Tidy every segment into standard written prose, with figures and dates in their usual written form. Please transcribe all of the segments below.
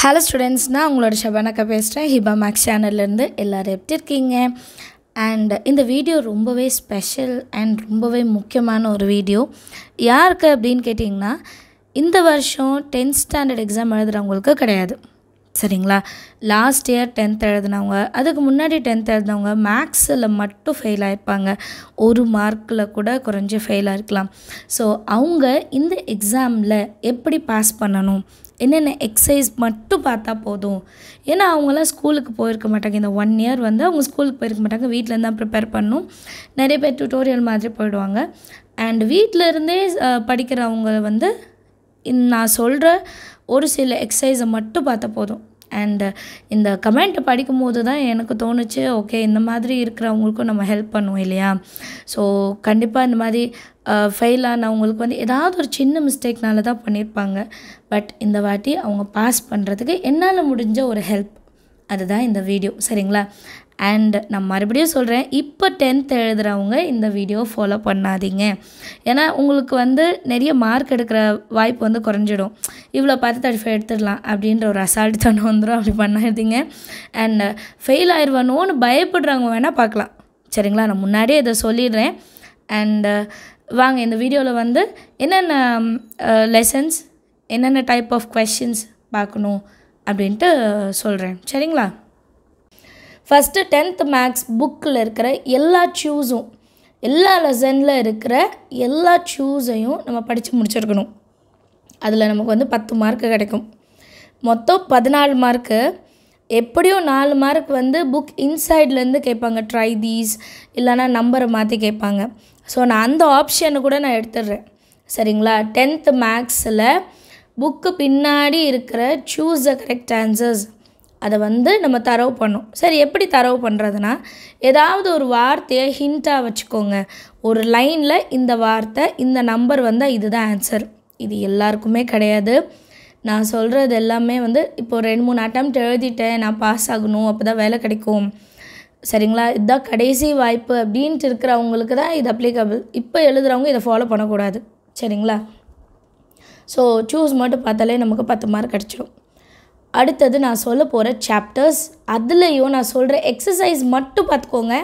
Hello students, நான் உங்களோட ஷபானாக்கா பேசுகிறேன். ஹிபா மேக்ஸ் சேனல்லேருந்து. எல்லோரும் எப்படி இருக்கீங்க? அண்ட் இந்த வீடியோ ரொம்பவே ஸ்பெஷல் அண்ட் ரொம்பவே முக்கியமான ஒரு வீடியோ. யாருக்கு அப்படின்னு கேட்டிங்கன்னா, இந்த வருஷம் 10th ஸ்டாண்டர்ட் எக்ஸாம் எழுதுகிறவங்களுக்கு கிடையாது, சரிங்களா? லாஸ்ட் இயர் 10th எழுதினவங்க, அதுக்கு முன்னாடி 10th எழுதினவங்க மேக்ஸில் மட்டும் ஃபெயில் ஆகிருப்பாங்க. ஒரு மார்க்கில் கூட குறைஞ்சி ஃபெயில் ஆகிருக்கலாம். ஸோ அவங்க இந்த எக்ஸாமில் எப்படி பாஸ் பண்ணணும், என்னென்ன எக்ஸசைஸ் மட்டும் பார்த்தா போதும். ஏன்னா அவங்களாம் ஸ்கூலுக்கு போயிருக்க மாட்டாங்க. இந்த 1 இயர் அவங்க ஸ்கூலுக்கு போயிருக்க மாட்டாங்க. வீட்டிலேருந்து தான் ப்ரிப்பேர் பண்ணணும். நிறைய பேர் டியூட்டோரியல் மாதிரி போயிடுவாங்க. அண்ட் வீட்டிலருந்தே படிக்கிறவங்க நான் சொல்கிற ஒரு சில எக்ஸசைஸை மட்டும் பார்த்தா போதும். அண்டு இந்த கமெண்ட்டை படிக்கும் போது தான் எனக்கு தோணுச்சு, ஓகே, இந்த மாதிரி இருக்கிறவங்களுக்கும் நம்ம ஹெல்ப் பண்ணுவோம் இல்லையா? ஸோ கண்டிப்பாக இந்த மாதிரி ஃபெயில் ஆனவங்களுக்கு ஏதாவது ஒரு சின்ன மிஸ்டேக்னால தான் பண்ணியிருப்பாங்க. பட் இந்த வாட்டி அவங்க பாஸ் பண்ணுறதுக்கு என்னால் முடிஞ்ச ஒரு ஹெல்ப், அதுதான் இந்த வீடியோ, சரிங்களா? அண்ட் நான் மறுபடியும் சொல்கிறேன், இப்போ 10th எழுதுகிறவங்க இந்த வீடியோ ஃபாலோ பண்ணாதீங்க. ஏன்னா உங்களுக்கு நிறைய மார்க் எடுக்கிற வாய்ப்பு குறைஞ்சிடும். இவ்வளோ பார்த்து 35 எடுத்துடலாம் அப்படின்ற ஒரு அசால்ட் தனம் வந்துடும். அப்படி பண்ணாதீங்க. அண்ட் ஃபெயில் ஆயிடுவானோன்னு பயப்படுறவங்க வேணால் பார்க்கலாம், சரிங்களா? நான் முன்னாடியே இதை சொல்லிடுறேன். அண்டு வாங்க இந்த வீடியோவில் என்னென்ன லெசன்ஸ், என்னென்ன டைப் ஆஃப் கொஷின்ஸ் பார்க்கணும் அப்படின்ட்டு சொல்கிறேன், சரிங்களா? ஃபஸ்ட்டு 10th மேக்ஸ் புக்கில் இருக்கிற எல்லா சூஸும், எல்லா லெசனில் இருக்கிற எல்லா சூஸையும் நம்ம படித்து முடிச்சிருக்கணும். அதில் நமக்கு 10 மார்க்கு கிடைக்கும். மொத்தம் 14 மார்க்கு. எப்படியும் 4 மார்க் புக் இன்சைட்லேருந்து கேட்பாங்க, ட்ரை தீஸ், இல்லைனா நம்பரை மாற்றி கேட்பாங்க. ஸோ நான் அந்த ஆப்ஷனை கூட நான் எடுத்துடுறேன், சரிங்களா? 10th மேக்ஸில் புக்கு பின்னாடி இருக்கிற சூஸ் த கரெக்ட் ஆன்சர்ஸ் அதை நம்ம தரவு பண்ணோம். சரி, எப்படி தரவு பண்ணுறதுனா, ஏதாவது ஒரு வார்த்தையை ஹிண்ட்டாக வச்சுக்கோங்க. ஒரு லைனில் இந்த வார்த்தை, இந்த நம்பர் வந்தால் இதுதான் ஆன்சர். இது எல்லாருக்குமே கிடையாது. நான் சொல்கிறது எல்லாமே இப்போ 2-3 அட்டெம்ப்ட் எழுதிட்டேன், நான் பாஸ் ஆகணும், அப்போ தான் வேலை கிடைக்கும், சரிங்களா? இதுதான் கடைசி வாய்ப்பு அப்படின்ட்டு இருக்கிறவங்களுக்கு தான் இது அப்ளிகபிள். இப்போ எழுதுகிறவங்க இதை ஃபாலோ பண்ணக்கூடாது, சரிங்களா? ஸோ சூஸ் மட்டும் பார்த்தாலே நமக்கு 10 மார்க் கிடச்சிடும். அடுத்தது நான் சொல்ல போகிற சாப்டர்ஸ், அதுலேயும் நான் சொல்கிற எக்ஸசைஸ் மட்டும் பார்த்துக்கோங்க,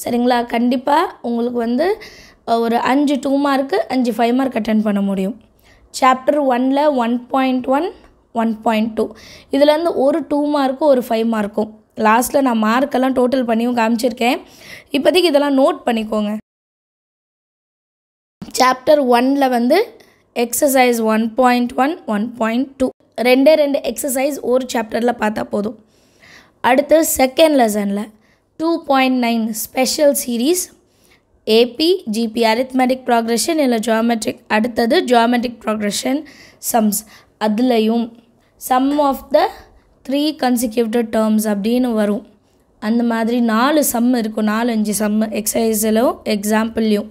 சரிங்களா? கண்டிப்பாக உங்களுக்கு ஒரு 5 2 மார்க்கு 5 5 மார்க் அட்டென்ட் பண்ண முடியும். சாப்டர் 1ல் 1.1 1.2 இதுலேருந்து ஒரு 2 மார்க்கும் ஒரு 5 மார்க்கும். லாஸ்ட்டில் நான் மார்க்கெல்லாம் டோட்டல் பண்ணியும் காமிச்சிருக்கேன். இப்போதைக்கு இதெல்லாம் நோட் பண்ணிக்கோங்க. சாப்டர் 1ல் எக்ஸசைஸ் 1.1 1.2 2 எக்ஸசைஸ் ஒரு சாப்டரில் பார்த்தா போதும். அடுத்து செகண்ட் லெசனில் 2.9 special series, AP GP arithmetic progression இல்லை ஜியோமெட்ரிக், அடுத்தது ஜியோமெட்ரிக் ப்ராக்ரெஷன் சம்ஸ். அதுலேயும் sum of the 3 consecutive terms அப்படின்னு வரும். அந்த மாதிரி 4 சம் இருக்கும், 4-5 சம் எக்ஸசைஸ்லையும் எக்ஸாம்பிள்லையும்.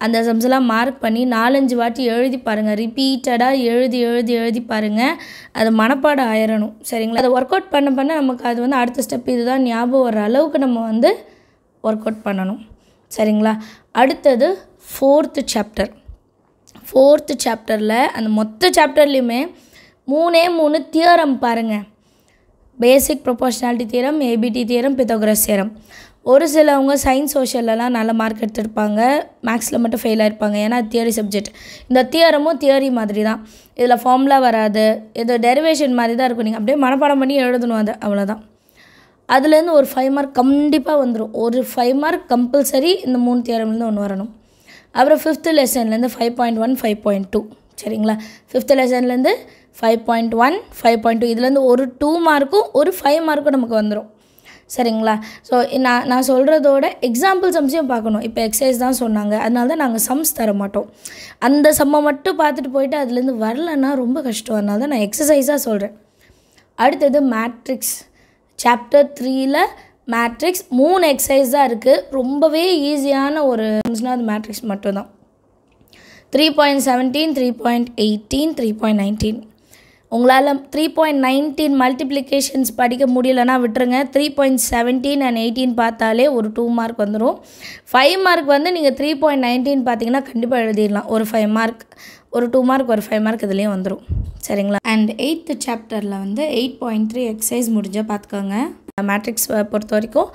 அந்த சம்ஸ்லாம் மார்க் பண்ணி 4-5 வாட்டி எழுதி பாருங்கள். ரிப்பீட்டடாக எழுதி பாருங்கள். அது மனப்பாடம் ஆயிடணும், சரிங்களா? அதை ஒர்க் அவுட் பண்ண நமக்கு அது அடுத்த ஸ்டெப் இதுதான் ஞாபகம் வர அளவுக்கு நம்ம ஒர்க் அவுட் பண்ணணும், சரிங்களா? அடுத்தது 4th சாப்டர். 4th சாப்டரில் அந்த மொத்த சாப்டர்லேயுமே 3 தியரம் பாருங்கள். Basic proportionality theorem, ABT theorem, Pythagoras theorem. ஒரு சிலவங்க சயின்ஸ் சோஷியலெலாம் நல்ல மார்க் எடுத்துருப்பாங்க, மேக்ஸில் மட்டும் ஃபெயில் ஆகிருப்பாங்க. ஏன்னா தியரி சப்ஜெக்ட். இந்த தியரமும் தியரி மாதிரி தான். இதில் ஃபார்முலா வராது, இது டெரிவேஷன் மாதிரி தான் இருக்கும். நீங்கள் அப்படியே மனப்பாடம் பண்ணி எழுதணும், அது அவ்வளோதான். அதுலேருந்து ஒரு 5 மார்க் கண்டிப்பாக வந்துடும். ஒரு 5 மார்க் கம்பல்சரி இந்த 3 தியரம்லேருந்து ஒன்று வரணும். அப்புறம் 5th லெசன்லேருந்து 5.1 5.2, சரிங்களா? 5th லெசன்லேருந்து 5.1 5.2 இதுலேருந்து ஒரு 2 மார்க்கும் ஒரு 5 மார்க்கும் நமக்கு வந்துடும், சரிங்களா? ஸோ நான் சொல்கிறதோட எக்ஸாம்பிள் சம்ஸையும் பார்க்கணும். இப்போ எக்ஸசைஸ் தான் சொன்னாங்க, அதனால தான் நாங்கள் சம்ஸ் தர மாட்டோம். அந்த சம்மை மட்டும் பார்த்துட்டு போயிட்டு அதுலேருந்து வரலன்னா ரொம்ப கஷ்டம். அதனால தான் நான் எக்ஸசைஸாக சொல்கிறேன். அடுத்தது மேட்ரிக்ஸ். சாப்டர் 3ல் மேட்ரிக்ஸ் 3 எக்ஸசைஸ் தான் இருக்குது. ரொம்பவே ஈஸியான ஒரு சம்ஸ்னால் அது மேட்ரிக்ஸ் மட்டும்தான். 3.17 3.18 3.19. உங்களால் 3.19 மல்டிப்ளிகேஷன்ஸ் படிக்க முடியலன்னா விட்டுருங்க. 3.17 அண்ட் 18 பார்த்தாலே ஒரு 2 மார்க் வந்துடும். 5 மார்க் வந்து நீங்கள் 3.19 பார்த்தீங்கன்னா கண்டிப்பாக எழுதிடலாம். ஒரு 5 மார்க், ஒரு 2 மார்க், ஒரு 5 மார்க் இதுலேயும் வந்துடும். சரிங்களா? அண்ட் 8th சாப்டரில் வந்து 8.3 எக்ஸசைஸ் முடிஞ்சால் பார்த்துக்கோங்க. மேட்ரிக்ஸ் பொறுத்த வரைக்கும்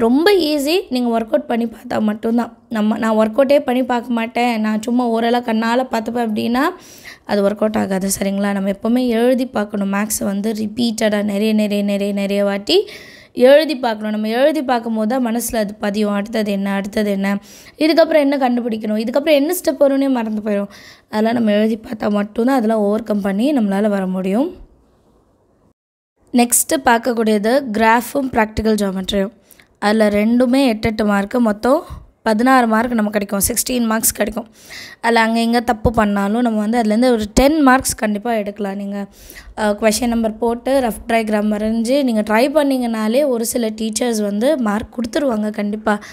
ரொம்ப ஈஸி. நீங்கள் ஒர்க் அவுட் பண்ணி பார்த்தா மட்டும்தான். நான் ஒர்க் அவுட்டே பண்ணி பார்க்க மாட்டேன், நான் சும்மா ஓரளவு கண்ணால் பார்த்துப்பேன் அப்படின்னா அது ஒர்க் அவுட் ஆகாது. சரிங்களா? நம்ம எப்போவுமே எழுதி பார்க்கணும். மேக்ஸ் வந்து ரிப்பீட்டடாக நிறைய வாட்டி எழுதி பார்க்கணும். நம்ம எழுதி பார்க்கும்போது தான் மனசில் அது பதியும். அடுத்தது என்ன, இதுக்கப்புறம் என்ன கண்டுபிடிக்கணும், இதுக்கப்புறம் என்ன ஸ்டெப் வரும்னே மறந்து போயிடும். அதெல்லாம் நம்ம எழுதி பார்த்தா மட்டும்தான் அதெல்லாம் ஓவர் கம் பண்ணி நம்மளால் வர முடியும். நெக்ஸ்ட்டு பார்க்கக்கூடியது கிராஃபும் ப்ராக்டிக்கல் ஜியோமெட்ரியும். அதில் ரெண்டுமே 8 மார்க்கு, மொத்தம் 16 மார்க் நமக்கு கிடைக்கும். 16 மார்க்ஸ் கிடைக்கும். அதில் அங்கே இங்கே தப்பு பண்ணாலும் நம்ம வந்து அதுலேருந்து ஒரு 10 மார்க்ஸ் கண்டிப்பாக எடுக்கலாம். நீங்கள் கொஷின் நம்பர் போட்டு ரஃப் டயக்ராம் வரைஞ்சி நீங்கள் ட்ரை பண்ணிங்கனாலே ஒரு சில டீச்சர்ஸ் வந்து மார்க் கொடுத்துருவாங்க. கண்டிப்பாக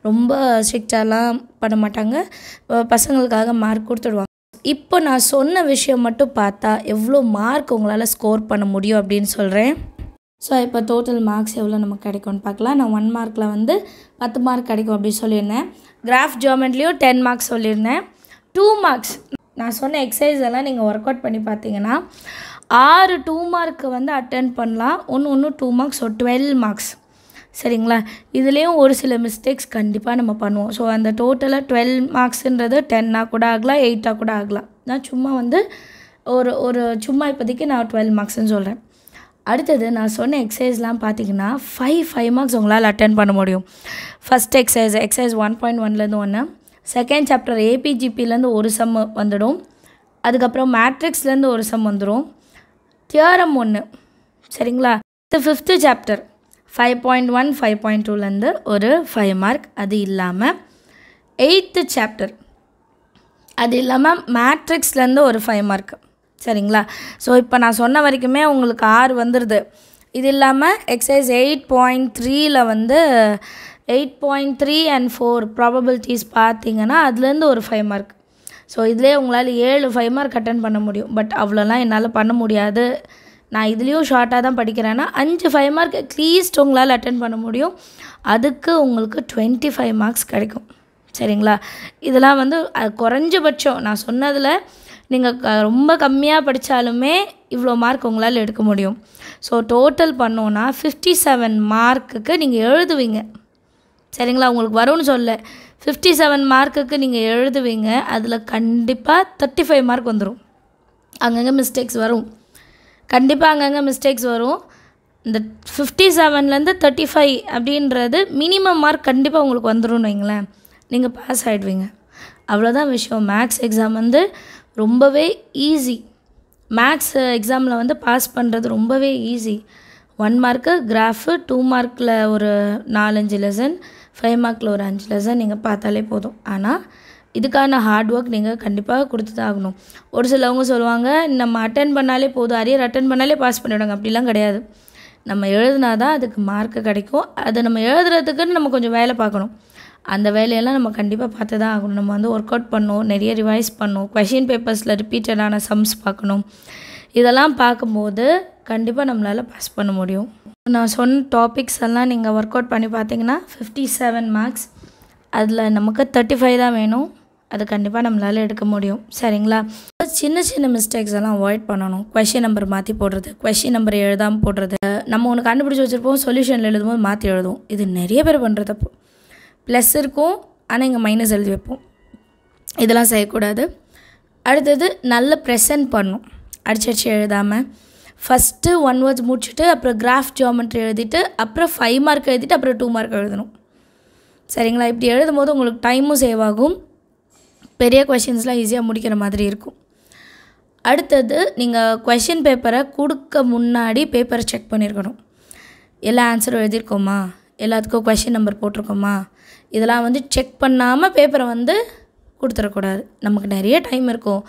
ரொம்ப ஸ்ட்ரிக்டாலாம் பண்ண மாட்டாங்க, பசங்களுக்காக மார்க் கொடுத்துடுவாங்க. இப்போ நான் சொன்ன விஷயம் மட்டும் பார்த்தா எவ்வளோ மார்க் உங்களால் ஸ்கோர் பண்ண முடியும் அப்படின்னு சொல்கிறேன். ஸோ இப்போ டோட்டல் மார்க்ஸ் எவ்வளோ நமக்கு கிடைக்கும்னு பார்க்கலாம். நான் 1 மார்க்கில் வந்து 10 மார்க் கிடைக்கும் அப்படின்னு சொல்லியிருந்தேன். கிராஃப் ஜியோமெட்ரிலையும் 10 மார்க்ஸ் சொல்லியிருந்தேன். 2 மார்க்ஸ் நான் சொன்ன எக்ஸசைஸ் எல்லாம் நீங்கள் ஒர்க் அவுட் பண்ணி பார்த்தீங்கன்னா 6 2 மார்க்கு வந்து அட்டென்ட் பண்ணலாம். ஒன்று 2 மார்க்ஸ், ஸோ 12 மார்க்ஸ். சரிங்களா? இதுலேயும் ஒரு சில மிஸ்டேக்ஸ் கண்டிப்பாக நம்ம பண்ணுவோம். ஸோ அந்த டோட்டலாக 12 மார்க்ஸுன்றது 10 கூட ஆகலாம், 8 கூட ஆகலாம். நான் சும்மா வந்து சும்மா இப்போதைக்கு நான் 12 மார்க்ஸ்ன்னு சொல்கிறேன். அடுத்தது நான் சொன்ன எக்ஸசைஸ்லாம் பார்த்தீங்கன்னா 5 மார்க்ஸ் உங்களால் அட்டென்ட் பண்ண முடியும். ஃபஸ்ட் எக்ஸசைஸ் 1.1லேருந்து 1, செகண்ட் சாப்டர் ஏபிஜிபிலேருந்து ஒரு சம் வந்துடும். அதுக்கப்புறம் மேட்ரிக்ஸ்லேருந்து ஒரு சம் வந்துடும். தியரம் 1. சரிங்களா? இது 5th சாப்டர் 5.1 5.2லேருந்து ஒரு 5 மார்க். அது இல்லாமல் 8th சாப்டர், அது இல்லாமல் மேட்ரிக்ஸ்லேருந்து ஒரு 5 மார்க். சரிங்களா? ஸோ இப்போ நான் சொன்ன வரைக்குமே உங்களுக்கு 6 வந்துடுது. இது இல்லாமல் எக்ஸசைஸ் 8.3ல் வந்து 8.3 and 4 ப்ராபபிலிட்டிஸ் பார்த்தீங்கன்னா அதுலேருந்து ஒரு 5 மார்க். ஸோ இதிலே உங்களால் 7 5 மார்க் அட்டன் பண்ண முடியும். பட் அவ்வளோலாம் என்னால் பண்ண முடியாது. நான் இதுலேயும் ஷார்ட்டாக தான் படிக்கிறேன்னா 5 5 மார்க் அட்லீஸ்ட் உங்களால் அட்டன் பண்ண முடியும். அதுக்கு உங்களுக்கு 25 மார்க்ஸ் கிடைக்கும். சரிங்களா? இதெல்லாம் வந்து குறைஞ்சபட்சம் நான் சொன்னதில் நீங்கள் ரொம்ப கம்மியாக படித்தாலுமே இவ்வளோ மார்க் உங்களால் எடுக்க முடியும். ஸோ டோட்டல் பண்ணோன்னா 57 மார்க்குக்கு நீங்கள் எழுதுவீங்க. சரிங்களா? உங்களுக்கு வரும்னு சொல்ல 57 மார்க்குக்கு நீங்கள் எழுதுவீங்க. அதில் கண்டிப்பாக 35 மார்க் வந்துடும். அங்கங்கே மிஸ்டேக்ஸ் வரும், கண்டிப்பாக அங்கங்கே மிஸ்டேக்ஸ் வரும். இந்த 57லேருந்து 35 அப்படின்றது மினிமம் மார்க் கண்டிப்பாக உங்களுக்கு வந்துடும்னு வைங்களேன். நீங்கள் பாஸ் ஆகிடுவீங்க. அவ்வளோதான் விஷயம். மேக்ஸ் எக்ஸாம் வந்து ரொம்பவே ஈஸி. மேக்ஸ் எக்ஸாமில் வந்து பாஸ் பண்ணுறது ரொம்பவே ஈஸி. 1 மார்க்கு கிராஃபு, 2 மார்க்கில் ஒரு 4-5 லெசன், 5 மார்க்கில் ஒரு 5 லெசன் நீங்கள் பார்த்தாலே போதும். ஆனால் இதுக்கான ஹார்ட் ஒர்க் நீங்கள் கண்டிப்பாக கொடுத்து தான் ஆகணும். ஒரு சிலவங்க சொல்லுவாங்க நம்ம அட்டன் பண்ணாலே போதும், அரியர் அட்டன் பண்ணாலே பாஸ் பண்ணிவிடுவாங்க. அப்படிலாம் கிடையாது. நம்ம எழுதுனா தான் அதுக்கு மார்க்கு கிடைக்கும். அதை நம்ம எழுதுறதுக்குன்னு நம்ம கொஞ்சம் வேலை பார்க்கணும். அந்த வேலையெல்லாம் நம்ம கண்டிப்பாக பார்த்து தான் ஆகணும். நம்ம வந்து ஒர்க் அவுட் பண்ணணும், நிறைய ரிவைஸ் பண்ணணும், கொஷின் பேப்பர்ஸில் ரிப்பீட்டடான சம்ஸ் பார்க்கணும். இதெல்லாம் பார்க்கும்போது கண்டிப்பாக நம்மளால் பாஸ் பண்ண முடியும். நான் சொன்ன டாபிக்ஸ் எல்லாம் நீங்கள் ஒர்க் அவுட் பண்ணி பார்த்தீங்கன்னா 57 மார்க்ஸ், அதில் நமக்கு 35 தான் வேணும். அது கண்டிப்பாக நம்மளால் எடுக்க முடியும். சரிங்களா? சின்ன மிஸ்டேக்ஸ் எல்லாம் அவாய்ட் பண்ணணும். கொஷின் நம்பர் மாற்றி போடுறது, கொஷின் நம்பர் எழுதாமல் போடுறது, நம்ம ஒன்று கண்டுபிடிச்சி வச்சுருப்போம், சொல்யூஷனில் எழுதும்போது மாற்றி எழுதுவோம். இது நிறைய பேர் பண்ணுறதப்போ ப்ளஸ் இருக்கும், ஆனால் இங்கே மைனஸ் எழுதி வைப்போம். இதெல்லாம் செய்யக்கூடாது. அடுத்தது நல்ல ப்ரெசன்ட் பண்ணணும். அடிச்சு எழுதாமல் ஃபஸ்ட்டு 1 வேர்ட்ஸ் முடிச்சுட்டு அப்புறம் கிராஃப் ஜியோமெட்ரி எழுதிட்டு அப்புறம் 5 மார்க் எழுதிட்டு அப்புறம் 2 மார்க் எழுதணும். சரிங்களா? இப்படி எழுதும் போது உங்களுக்கு டைமும் சேவ் ஆகும், பெரிய கொஷின்ஸ்லாம் ஈஸியாக முடிக்கிற மாதிரி இருக்கும். அடுத்தது நீங்கள் கொஷின் பேப்பரை கொடுக்க முன்னாடி பேப்பரை செக் பண்ணியிருக்கணும். எல்லா ஆன்சரும் எழுதியிருக்கோமா, எல்லாத்துக்கும் கொஷின் நம்பர் போட்டிருக்கோமா, இதெல்லாம் வந்து செக் பண்ணாமல் பேப்பரை வந்து கொடுத்துடக்கூடாது. நமக்கு நிறைய டைம் இருக்கும்.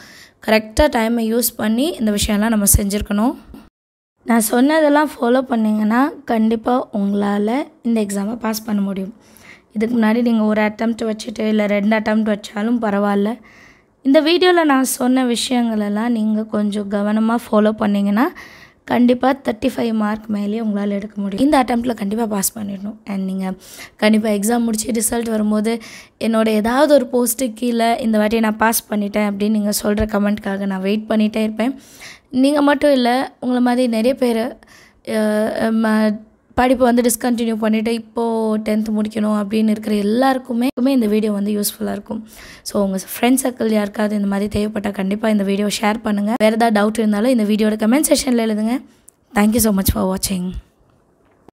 கரெக்டாக டைமை யூஸ் பண்ணி இந்த விஷயம்லாம் நம்ம செஞ்சுருக்கணும். நான் சொன்னதெல்லாம் ஃபாலோ பண்ணிங்கன்னா கண்டிப்பாக உங்களால் இந்த எக்ஸாமை பாஸ் பண்ண முடியும். இதுக்கு முன்னாடி நீங்கள் ஒரு அட்டெம்ப்ட் வச்சுட்டு இல்லை 2 அட்டெம்ப்ட் வச்சாலும் பரவாயில்ல. இந்த வீடியோவில் நான் சொன்ன விஷயங்களெல்லாம் நீங்கள் கொஞ்சம் கவனமாக ஃபாலோ பண்ணிங்கன்னா கண்டிப்பாக 35 மார்க் மேலேயே உங்களால் எடுக்க முடியும். இந்த அட்டெம்ப்டில் கண்டிப்பாக பாஸ் பண்ணிடணும். அண்ட் நீங்கள் கண்டிப்பாக எக்ஸாம் முடிச்சு ரிசல்ட் வரும்போது என்னோடய ஏதாவது ஒரு போஸ்ட்டுக்கு கீழே இந்த வாட்டி நான் பாஸ் பண்ணிட்டேன் அப்படின்னு நீங்கள் சொல்கிற கமெண்ட்காக நான் வெயிட் பண்ணிகிட்டே இருப்பேன். நீங்கள் மட்டும் இல்லை, உங்களை மாதிரி நிறைய பேர் படிப்பை வந்து டிஸ்கண்டினியூ பண்ணிவிட்டு இப்போது 10th முடிக்கணும் அப்படின்னு இருக்கிற எல்லாருக்குமே இந்த வீடியோ வந்து யூஸ்ஃபுல்லாக இருக்கும். ஸோ உங்கள் ஃப்ரெண்ட்ஸ் சர்க்கிள் யாருக்காவது இந்த மாதிரி தேவைப்பட்டால் கண்டிப்பாக இந்த வீடியோ ஷேர் பண்ணுங்கள். வேறு ஏதாவது டவுட் இருந்தாலும் இந்த வீடியோட கமெண்ட் செக்ஷனில் எழுதுங்க. தேங்க்யூ ஸோ மச் ஃபார் வாட்சிங்.